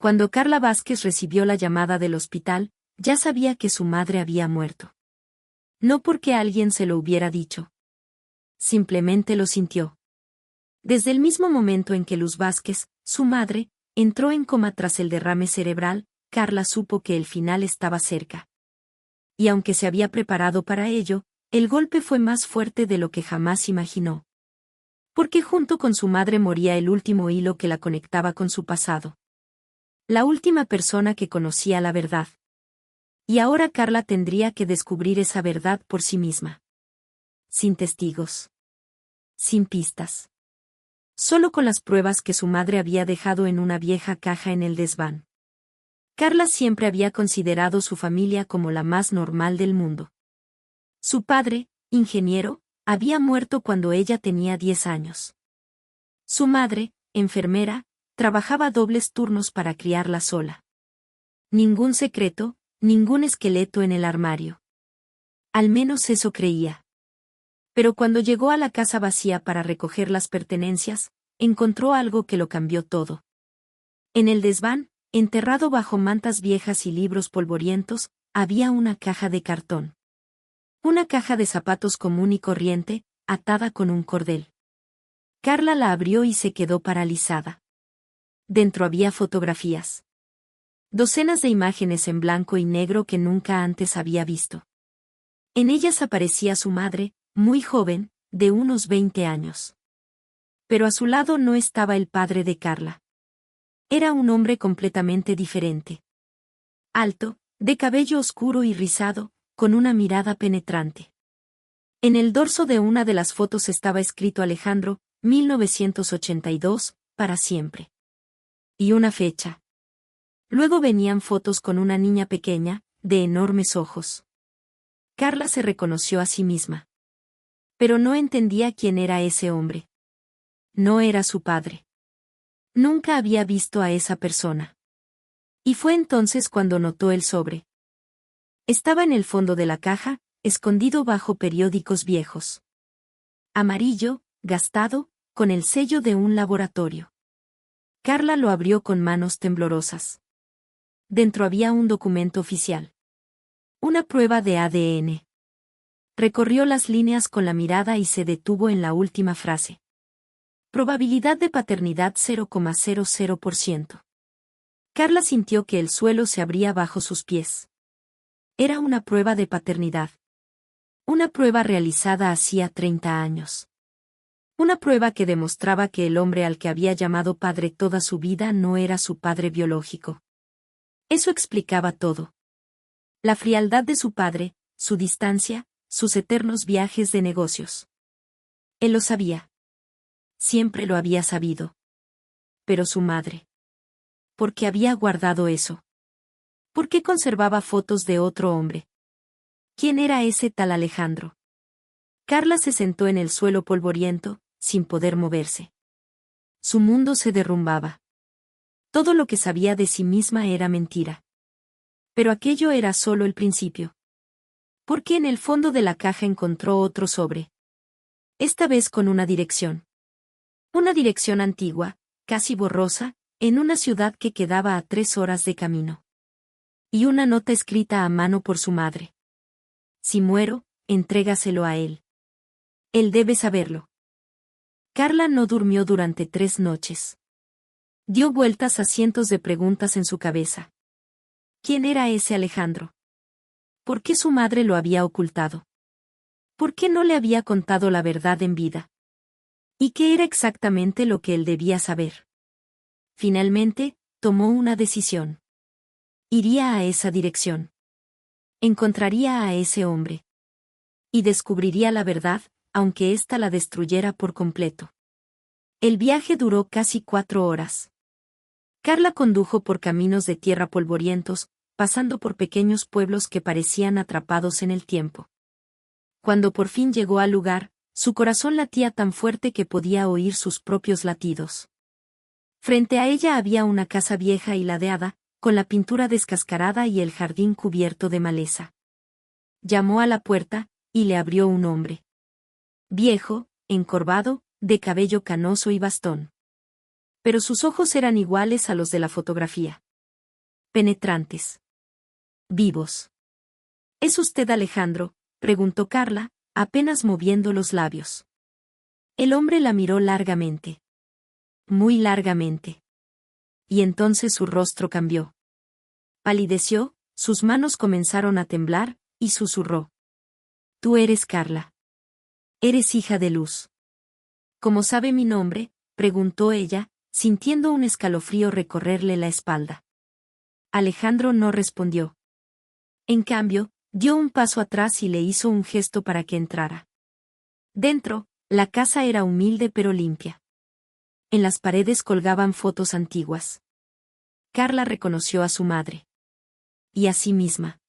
Cuando Carla Vázquez recibió la llamada del hospital, ya sabía que su madre había muerto. No porque alguien se lo hubiera dicho. Simplemente lo sintió. Desde el mismo momento en que Luz Vázquez, su madre, entró en coma tras el derrame cerebral, Carla supo que el final estaba cerca. Y aunque se había preparado para ello, el golpe fue más fuerte de lo que jamás imaginó. Porque junto con su madre moría el último hilo que la conectaba con su pasado. La última persona que conocía la verdad. Y ahora Carla tendría que descubrir esa verdad por sí misma. Sin testigos. Sin pistas. Solo con las pruebas que su madre había dejado en una vieja caja en el desván. Carla siempre había considerado su familia como la más normal del mundo. Su padre, ingeniero, había muerto cuando ella tenía 10 años. Su madre, enfermera, trabajaba dobles turnos para criarla sola. Ningún secreto, ningún esqueleto en el armario. Al menos eso creía. Pero cuando llegó a la casa vacía para recoger las pertenencias, encontró algo que lo cambió todo. En el desván, enterrado bajo mantas viejas y libros polvorientos, había una caja de cartón. Una caja de zapatos común y corriente, atada con un cordel. Carla la abrió y se quedó paralizada. Dentro había fotografías. Docenas de imágenes en blanco y negro que nunca antes había visto. En ellas aparecía su madre, muy joven, de unos 20 años. Pero a su lado no estaba el padre de Carla. Era un hombre completamente diferente. Alto, de cabello oscuro y rizado, con una mirada penetrante. En el dorso de una de las fotos estaba escrito Alejandro, 1982, para siempre. Y una fecha. Luego venían fotos con una niña pequeña, de enormes ojos. Carla se reconoció a sí misma. Pero no entendía quién era ese hombre. No era su padre. Nunca había visto a esa persona. Y fue entonces cuando notó el sobre. Estaba en el fondo de la caja, escondido bajo periódicos viejos. Amarillo, gastado, con el sello de un laboratorio. Carla lo abrió con manos temblorosas. Dentro había un documento oficial. Una prueba de ADN. Recorrió las líneas con la mirada y se detuvo en la última frase. Probabilidad de paternidad 0,00%. Carla sintió que el suelo se abría bajo sus pies. Era una prueba de paternidad. Una prueba realizada hacía 30 años. Una prueba que demostraba que el hombre al que había llamado padre toda su vida no era su padre biológico. Eso explicaba todo. La frialdad de su padre, su distancia, sus eternos viajes de negocios. Él lo sabía. Siempre lo había sabido. Pero su madre. ¿Por qué había guardado eso? ¿Por qué conservaba fotos de otro hombre? ¿Quién era ese tal Alejandro? Carla se sentó en el suelo polvoriento, sin poder moverse. Su mundo se derrumbaba. Todo lo que sabía de sí misma era mentira. Pero aquello era solo el principio. Porque en el fondo de la caja encontró otro sobre. Esta vez con una dirección. Una dirección antigua, casi borrosa, en una ciudad que quedaba a 3 horas de camino. Y una nota escrita a mano por su madre. Si muero, entrégaselo a él. Él debe saberlo. Carla no durmió durante 3 noches. Dio vueltas a cientos de preguntas en su cabeza. ¿Quién era ese Alejandro? ¿Por qué su madre lo había ocultado? ¿Por qué no le había contado la verdad en vida? ¿Y qué era exactamente lo que él debía saber? Finalmente, tomó una decisión. Iría a esa dirección. Encontraría a ese hombre. Y descubriría la verdad, aunque ésta la destruyera por completo. El viaje duró casi 4 horas. Carla condujo por caminos de tierra polvorientos, pasando por pequeños pueblos que parecían atrapados en el tiempo. Cuando por fin llegó al lugar, su corazón latía tan fuerte que podía oír sus propios latidos. Frente a ella había una casa vieja y ladeada, con la pintura descascarada y el jardín cubierto de maleza. Llamó a la puerta, y le abrió un hombre. Viejo, encorvado, de cabello canoso y bastón. Pero sus ojos eran iguales a los de la fotografía. penetrantes. Vivos. ¿Es usted Alejandro?, preguntó Carla, apenas moviendo los labios. El hombre la miró largamente. Muy largamente. Y entonces su rostro cambió. Palideció, sus manos comenzaron a temblar, y susurró. Tú eres Carla. Eres hija de Luz. ¿Cómo sabe mi nombre?, preguntó ella, sintiendo un escalofrío recorrerle la espalda. Alejandro no respondió. En cambio, dio un paso atrás y le hizo un gesto para que entrara. Dentro, la casa era humilde pero limpia. En las paredes colgaban fotos antiguas. Carla reconoció a su madre. Y a sí misma.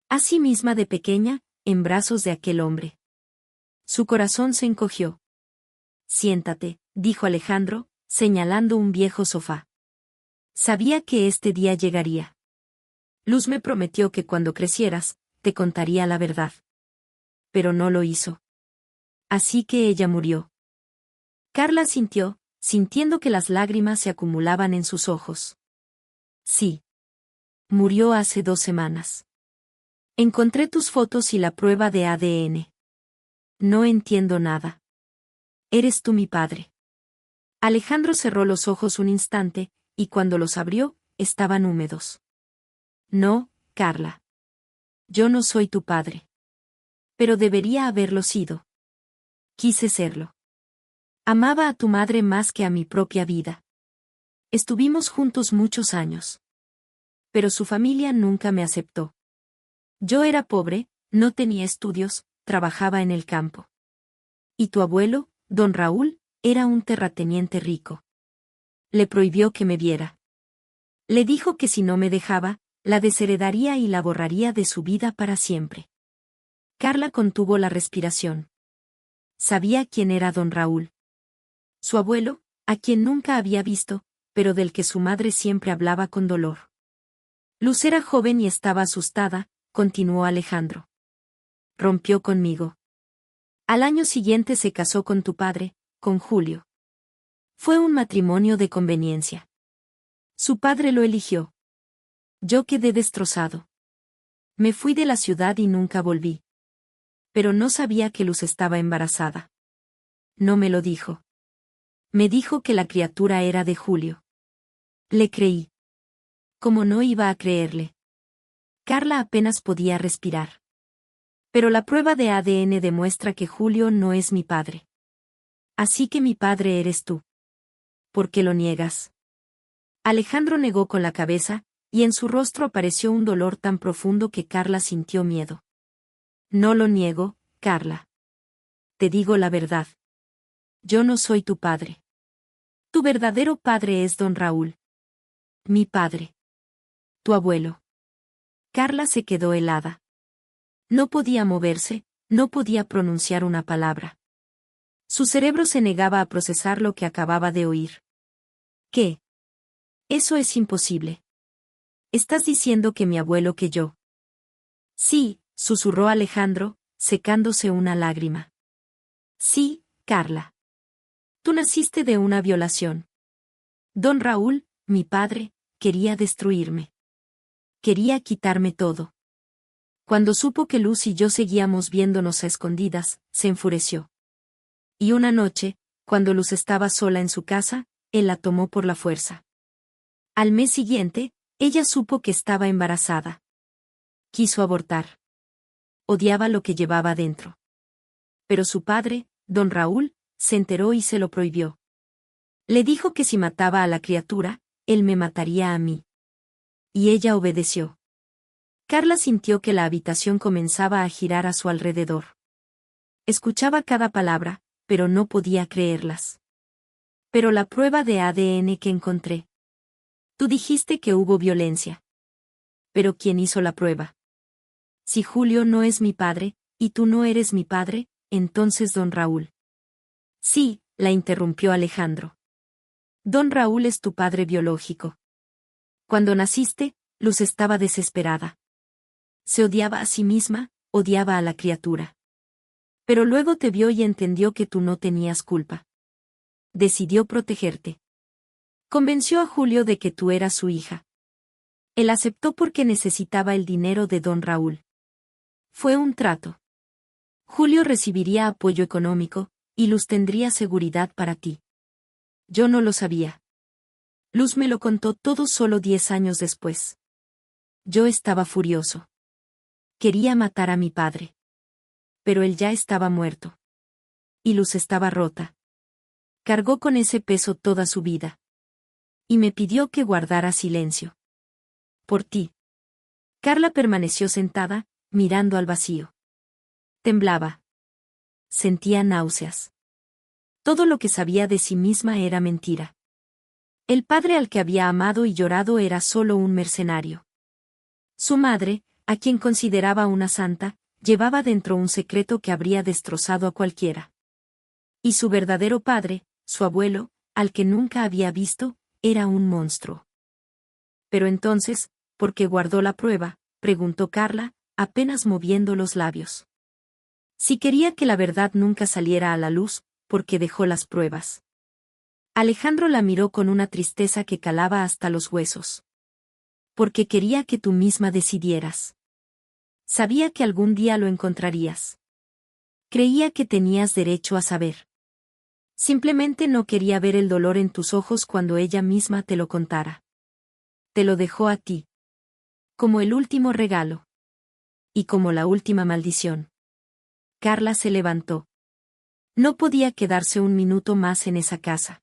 A sí misma de pequeña, en brazos de aquel hombre. Su corazón se encogió. Siéntate, dijo Alejandro, señalando un viejo sofá. Sabía que este día llegaría. Luz me prometió que cuando crecieras, te contaría la verdad. Pero no lo hizo. Así que ella murió. Carla sintiendo que las lágrimas se acumulaban en sus ojos. Sí. Murió hace 2 semanas. Encontré tus fotos y la prueba de ADN. No entiendo nada. ¿Eres tú mi padre? Alejandro cerró los ojos un instante, y cuando los abrió, estaban húmedos. No, Carla. Yo no soy tu padre. Pero debería haberlo sido. Quise serlo. Amaba a tu madre más que a mi propia vida. Estuvimos juntos muchos años. Pero su familia nunca me aceptó. Yo era pobre, no tenía estudios, trabajaba en el campo. Y tu abuelo, don Raúl, era un terrateniente rico. Le prohibió que me viera. Le dijo que si no me dejaba, la desheredaría y la borraría de su vida para siempre. Carla contuvo la respiración. Sabía quién era don Raúl. Su abuelo, a quien nunca había visto, pero del que su madre siempre hablaba con dolor. Luz era joven y estaba asustada, continuó Alejandro. Rompió conmigo. Al año siguiente se casó con tu padre, con Julio. Fue un matrimonio de conveniencia. Su padre lo eligió. Yo quedé destrozado. Me fui de la ciudad y nunca volví. Pero no sabía que Luz estaba embarazada. No me lo dijo. Me dijo que la criatura era de Julio. Le creí. ¿Cómo no iba a creerle? Carla apenas podía respirar. Pero la prueba de ADN demuestra que Julio no es mi padre. Así que mi padre eres tú. ¿Por qué lo niegas? Alejandro negó con la cabeza, y en su rostro apareció un dolor tan profundo que Carla sintió miedo. No lo niego, Carla. Te digo la verdad. Yo no soy tu padre. Tu verdadero padre es don Raúl. Mi padre. Tu abuelo. Carla se quedó helada. No podía moverse, no podía pronunciar una palabra. Su cerebro se negaba a procesar lo que acababa de oír. ¿Qué? Eso es imposible. ¿Estás diciendo que mi abuelo que yo? Sí, susurró Alejandro, secándose una lágrima. Sí, Carla. Tú naciste de una violación. Don Raúl, mi padre, quería destruirme. Quería quitarme todo. Cuando supo que Luz y yo seguíamos viéndonos a escondidas, se enfureció. Y una noche, cuando Luz estaba sola en su casa, él la tomó por la fuerza. Al mes siguiente, ella supo que estaba embarazada. Quiso abortar. Odiaba lo que llevaba dentro. Pero su padre, don Raúl, se enteró y se lo prohibió. Le dijo que si mataba a la criatura, él me mataría a mí. Y ella obedeció. Carla sintió que la habitación comenzaba a girar a su alrededor. Escuchaba cada palabra, pero no podía creerlas. Pero la prueba de ADN que encontré. Tú dijiste que hubo violencia. Pero ¿quién hizo la prueba? Si Julio no es mi padre, y tú no eres mi padre, entonces don Raúl. Sí, la interrumpió Alejandro. Don Raúl es tu padre biológico. Cuando naciste, Luz estaba desesperada. Se odiaba a sí misma, odiaba a la criatura. Pero luego te vio y entendió que tú no tenías culpa. Decidió protegerte. Convenció a Julio de que tú eras su hija. Él aceptó porque necesitaba el dinero de don Raúl. Fue un trato. Julio recibiría apoyo económico, y Luz tendría seguridad para ti. Yo no lo sabía. Luz me lo contó todo solo 10 años después. Yo estaba furioso. Quería matar a mi padre. Pero él ya estaba muerto. Y Luz estaba rota. Cargó con ese peso toda su vida. Y me pidió que guardara silencio. Por ti. Carla permaneció sentada, mirando al vacío. Temblaba. Sentía náuseas. Todo lo que sabía de sí misma era mentira. El padre al que había amado y llorado era solo un mercenario. Su madre, a quien consideraba una santa, llevaba dentro un secreto que habría destrozado a cualquiera. Y su verdadero padre, su abuelo, al que nunca había visto, era un monstruo. Pero entonces, ¿por qué guardó la prueba?, preguntó Carla, apenas moviendo los labios. Si quería que la verdad nunca saliera a la luz, ¿por qué dejó las pruebas? Alejandro la miró con una tristeza que calaba hasta los huesos. Porque quería que tú misma decidieras. Sabía que algún día lo encontrarías. Creía que tenías derecho a saber. Simplemente no quería ver el dolor en tus ojos cuando ella misma te lo contara. Te lo dejó a ti. Como el último regalo. Y como la última maldición. Carla se levantó. No podía quedarse un minuto más en esa casa.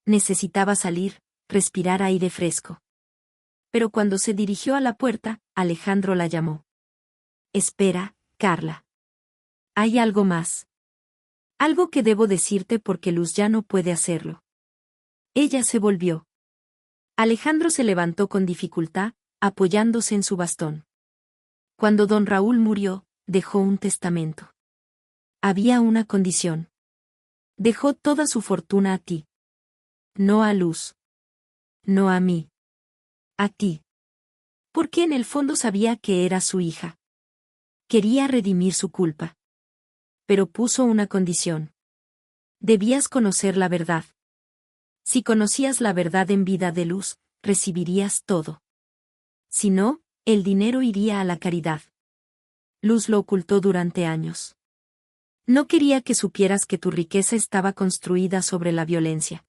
Necesitaba salir, respirar aire fresco. Pero cuando se dirigió a la puerta, Alejandro la llamó. Espera, Carla. Hay algo más. Algo que debo decirte porque Luz ya no puede hacerlo. Ella se volvió. Alejandro se levantó con dificultad, apoyándose en su bastón. Cuando don Raúl murió, dejó un testamento. Había una condición. Dejó toda su fortuna a ti. No a Luz. No a mí. A ti. Porque en el fondo sabía que era su hija. Quería redimir su culpa. Pero puso una condición. Debías conocer la verdad. Si conocías la verdad en vida de Luz, recibirías todo. Si no, el dinero iría a la caridad. Luz lo ocultó durante años. No quería que supieras que tu riqueza estaba construida sobre la violencia.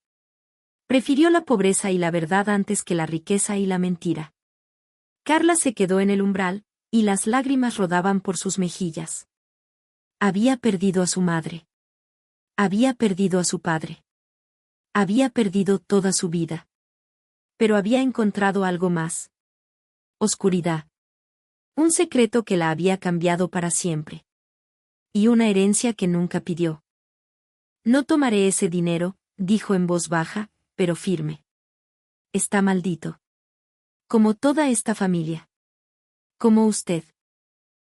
Prefirió la pobreza y la verdad antes que la riqueza y la mentira. Carla se quedó en el umbral, y las lágrimas rodaban por sus mejillas. Había perdido a su madre. Había perdido a su padre. Había perdido toda su vida. Pero había encontrado algo más. Oscuridad. Un secreto que la había cambiado para siempre. Y una herencia que nunca pidió. No tomaré ese dinero, dijo en voz baja, pero firme. Está maldito. Como toda esta familia. Como usted.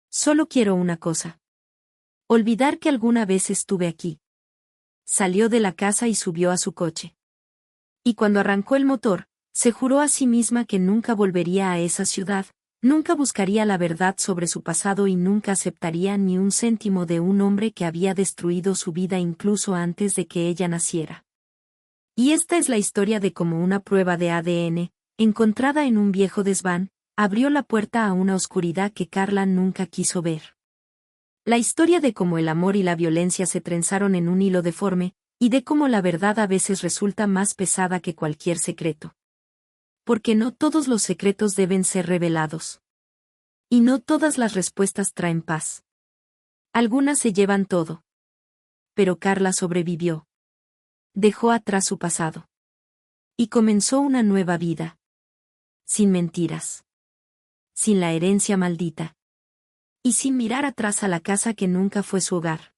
Solo quiero una cosa. Olvidar que alguna vez estuve aquí. Salió de la casa y subió a su coche. Y cuando arrancó el motor, se juró a sí misma que nunca volvería a esa ciudad, nunca buscaría la verdad sobre su pasado y nunca aceptaría ni un céntimo de un hombre que había destruido su vida incluso antes de que ella naciera. Y esta es la historia de cómo una prueba de ADN, encontrada en un viejo desván, abrió la puerta a una oscuridad que Carla nunca quiso ver. La historia de cómo el amor y la violencia se trenzaron en un hilo deforme, y de cómo la verdad a veces resulta más pesada que cualquier secreto. Porque no todos los secretos deben ser revelados. Y no todas las respuestas traen paz. Algunas se llevan todo. Pero Carla sobrevivió. Dejó atrás su pasado. Y comenzó una nueva vida. Sin mentiras. Sin la herencia maldita. Y sin mirar atrás a la casa que nunca fue su hogar.